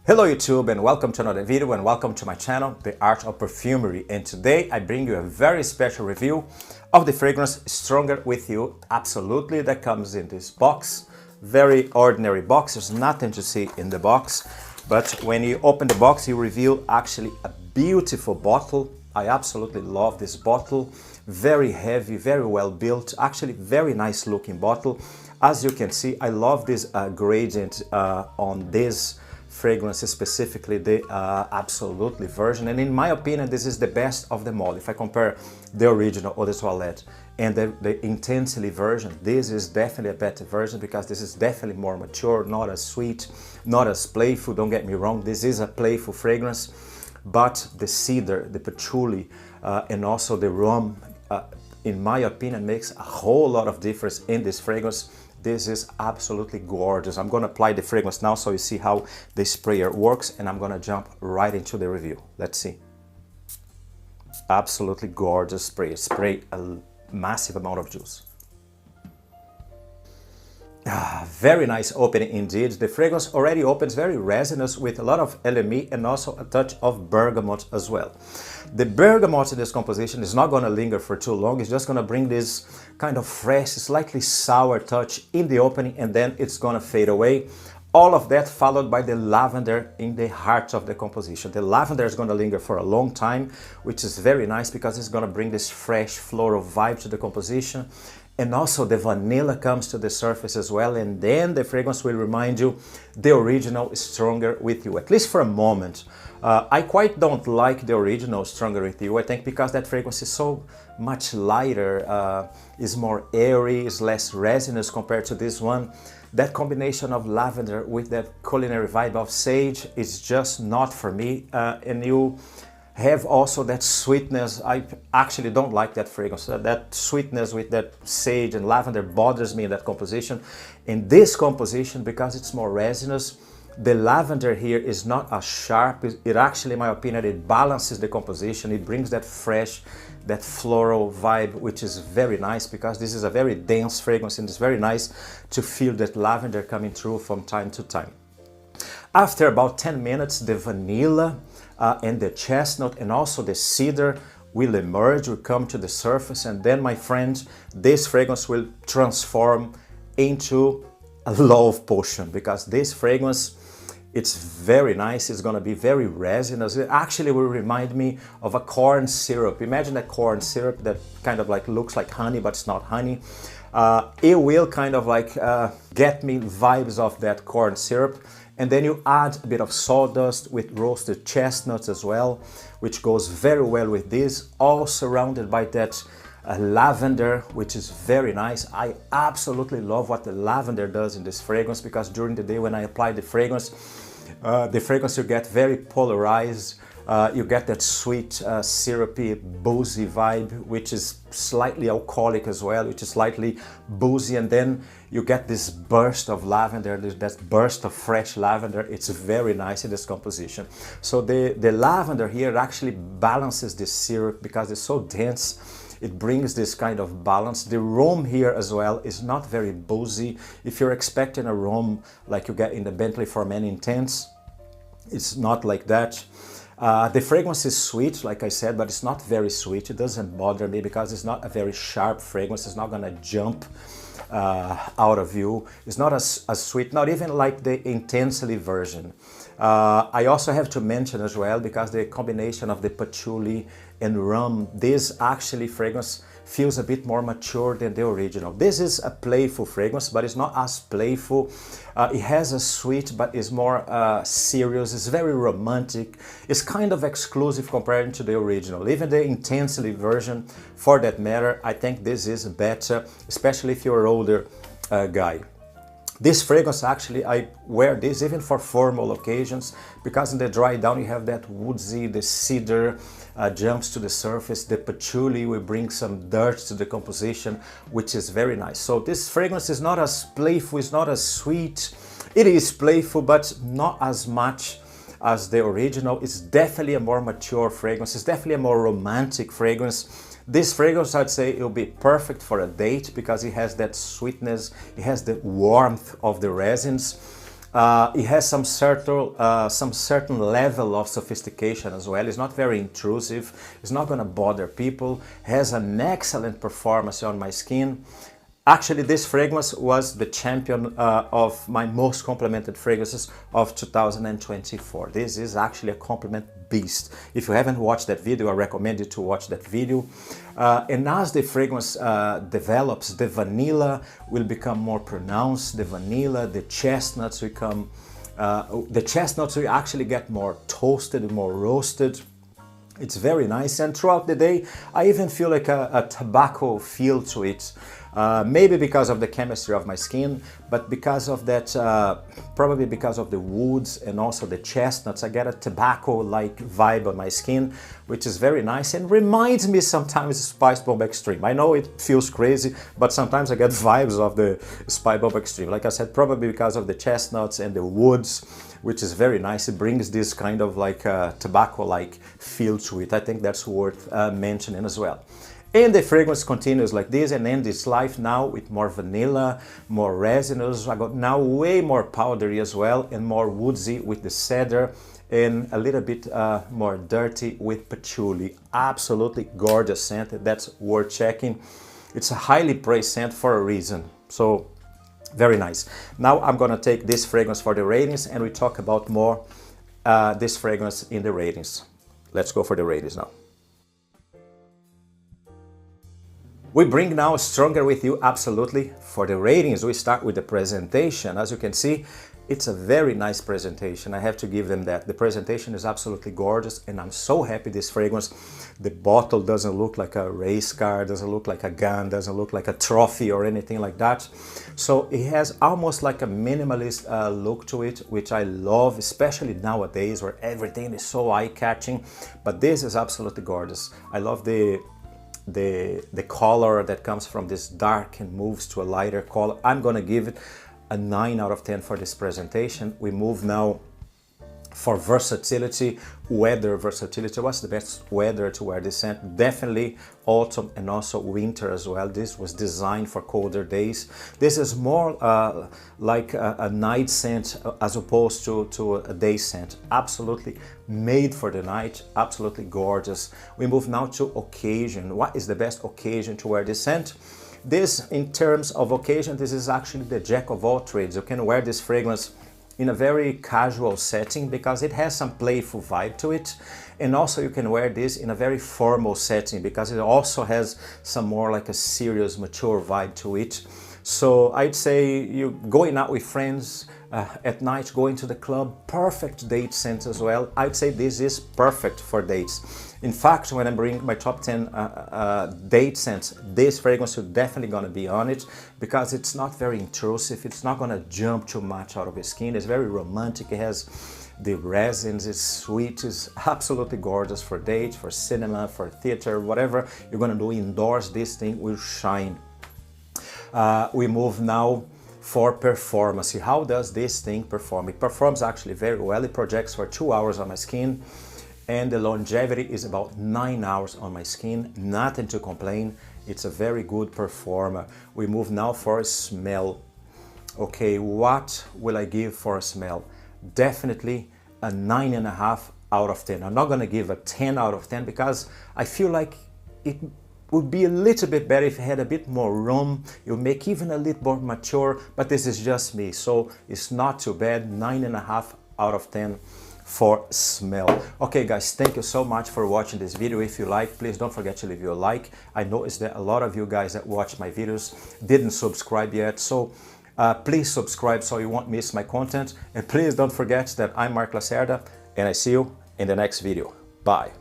Hello YouTube and welcome to another video and welcome to my channel, The Art of Perfumery. And today I bring you a very special review of the fragrance Stronger With You. Absolutely, that comes in this box. Very ordinary box, there's nothing to see in the box. But when you open the box, you reveal actually a beautiful bottle. I absolutely love this bottle. Very heavy, very well built, actually very nice looking bottle. As you can see, I love this gradient on this fragrance, specifically the absolutely version, and in my opinion this is the best of them all. If I compare the original Eau de Toilette and the intensely version, this is definitely a better version because this is definitely more mature, not as sweet, not as playful. Don't get me wrong, this is a playful fragrance, but the cedar, the patchouli, and also the rum, in my opinion, makes a whole lot of difference in this fragrance. This is absolutely gorgeous. I'm going to apply the fragrance now so you see how the sprayer works, and I'm going to jump right into the review. Let's see. Absolutely gorgeous spray. Spray a massive amount of juice. Very nice opening indeed. The fragrance already opens very resinous with a lot of LME and also a touch of bergamot as well. The bergamot in this composition is not going to linger for too long. It's just going to bring this kind of fresh, slightly sour touch in the opening, and then it's going to fade away. All of that followed by the lavender in the heart of the composition. The lavender is going to linger for a long time, which is very nice because it's going to bring this fresh floral vibe to the composition. And also the vanilla comes to the surface as well, and then the fragrance will remind you the original Stronger With You, at least for a moment. I quite don't like the original Stronger With You, I think, because that fragrance is so much lighter, is more airy, is less resinous compared to this one. That combination of lavender with that culinary vibe of sage is just not for me, and you have also that sweetness. I actually don't like that fragrance. That sweetness with that sage and lavender bothers me in that composition. In this composition, because it's more resinous, the lavender here is not as sharp. It actually, in my opinion, it balances the composition. It brings that fresh, that floral vibe, which is very nice because this is a very dense fragrance, and it's very nice to feel that lavender coming through from time to time. After about 10 minutes, the vanilla and the chestnut and also the cedar will emerge, will come to the surface, and then, my friend, this fragrance will transform into a love potion, because this fragrance, it's very nice. It's going to be very resinous. It actually will remind me of a corn syrup. Imagine a corn syrup that kind of like looks like honey, but it's not honey. It will kind of like get me vibes of that corn syrup. And then you add a bit of sawdust with roasted chestnuts as well, which goes very well with this, all surrounded by that lavender, which is very nice. I absolutely love what the lavender does in this fragrance, because during the day when I apply the fragrance you get very polarized. You get that sweet, syrupy, boozy vibe, which is slightly alcoholic as well, which is slightly boozy, and then you get this burst of lavender, that burst of fresh lavender. It's very nice in this composition. So the lavender here actually balances this syrup because it's so dense. It brings this kind of balance. The rum here as well is not very boozy. If you're expecting a rum like you get in the Bentley for Men Intense, it's not like that. The fragrance is sweet, like I said, but it's not very sweet. It doesn't bother me because it's not a very sharp fragrance. It's not gonna jump out of you. It's not as sweet, not even like the intensely version. I also have to mention as well, because the combination of the patchouli and rum, this actually fragrance feels a bit more mature than the original. This is a playful fragrance, but it's not as playful. It has a sweet, but it's more serious. It's very romantic. It's kind of exclusive compared to the original. Even the intensely version, for that matter, I think this is better, especially if you're an older guy. This fragrance, actually, I wear this even for formal occasions, because in the dry down you have that woodsy, the cedar jumps to the surface, the patchouli will bring some dirt to the composition, which is very nice. So this fragrance is not as playful, it's not as sweet. It is playful, but not as much as the original. It's definitely a more mature fragrance. It's definitely a more romantic fragrance. This fragrance, I'd say, it'll be perfect for a date because it has that sweetness, it has the warmth of the resins. It has some certain level of sophistication as well. It's not very intrusive. It's not going to bother people. Has an excellent performance on my skin. Actually, this fragrance was the champion of my most complimented fragrances of 2024. This is actually a compliment beast. If you haven't watched that video, I recommend you to watch that video. And as the fragrance develops, the vanilla will become more pronounced. The vanilla, the chestnuts become, the chestnuts will actually get more toasted, more roasted. It's very nice, and throughout the day, I even feel like a tobacco feel to it. Maybe because of the chemistry of my skin, but because of that, probably because of the woods and also the chestnuts, I get a tobacco-like vibe on my skin, which is very nice and reminds me sometimes of Spice Bomb Extreme. I know it feels crazy, but sometimes I get vibes of the Spice Bomb Extreme. Like I said, probably because of the chestnuts and the woods, which is very nice. It brings this kind of like tobacco-like feel to it. I think that's worth mentioning as well. And the fragrance continues like this and ends its life now with more vanilla, more resinous. I got now way more powdery as well and more woodsy with the cedar and a little bit more dirty with patchouli. Absolutely gorgeous scent. That's worth checking. It's a highly praised scent for a reason. So very nice. Now I'm gonna take this fragrance for the ratings and we talk about more this fragrance in the ratings. Let's go for the ratings now. We bring now Stronger With You, absolutely. For the ratings, we start with the presentation. As you can see, it's a very nice presentation. I have to give them that. The presentation is absolutely gorgeous and I'm so happy this fragrance. The bottle doesn't look like a race car, doesn't look like a gun, doesn't look like a trophy or anything like that. So it has almost like a minimalist look to it, which I love, especially nowadays where everything is so eye-catching. But this is absolutely gorgeous. I love the color that comes from this dark and moves to a lighter color. I'm gonna give it a 9 out of 10 for this presentation. We move now for versatility, weather versatility. What's the best weather to wear this scent? Definitely autumn and also winter as well. This was designed for colder days. This is more like a night scent as opposed to a day scent. Absolutely made for the night, absolutely gorgeous. We move now to occasion. What is the best occasion to wear this scent? This, in terms of occasion, this is actually the jack of all trades. You can wear this fragrance in a very casual setting because it has some playful vibe to it, and also you can wear this in a very formal setting because it also has some more like a serious, mature vibe to it. So I'd say you going out with friends at night, going to the club, perfect date scent as well. I'd say this is perfect for dates. In fact, when I bring my top 10 date scents, this fragrance is definitely gonna be on it because it's not very intrusive. It's not gonna jump too much out of your skin. It's very romantic. It has the resins, it's sweet, it's absolutely gorgeous for dates, for cinema, for theater, whatever you're gonna do indoors, this thing will shine. We move now for performance. How does this thing perform? It performs actually very well. It projects for 2 hours on my skin and the longevity is about 9 hours on my skin. Nothing to complain. It's a very good performer. We move now for a smell. Okay, what will I give for a smell? Definitely a 9.5 out of 10. I'm not gonna give a 10 out of 10 because I feel like it would be a little bit better if it had a bit more room. It would make even a little more mature, but this is just me, so it's not too bad. 9.5 out of 10 for smell. Okay guys, thank you so much for watching this video. If you like, please don't forget to leave your like. I noticed that a lot of you guys that watch my videos didn't subscribe yet, so please subscribe so you won't miss my content. And please don't forget that I'm Mark Lacerda and I see you in the next video. Bye.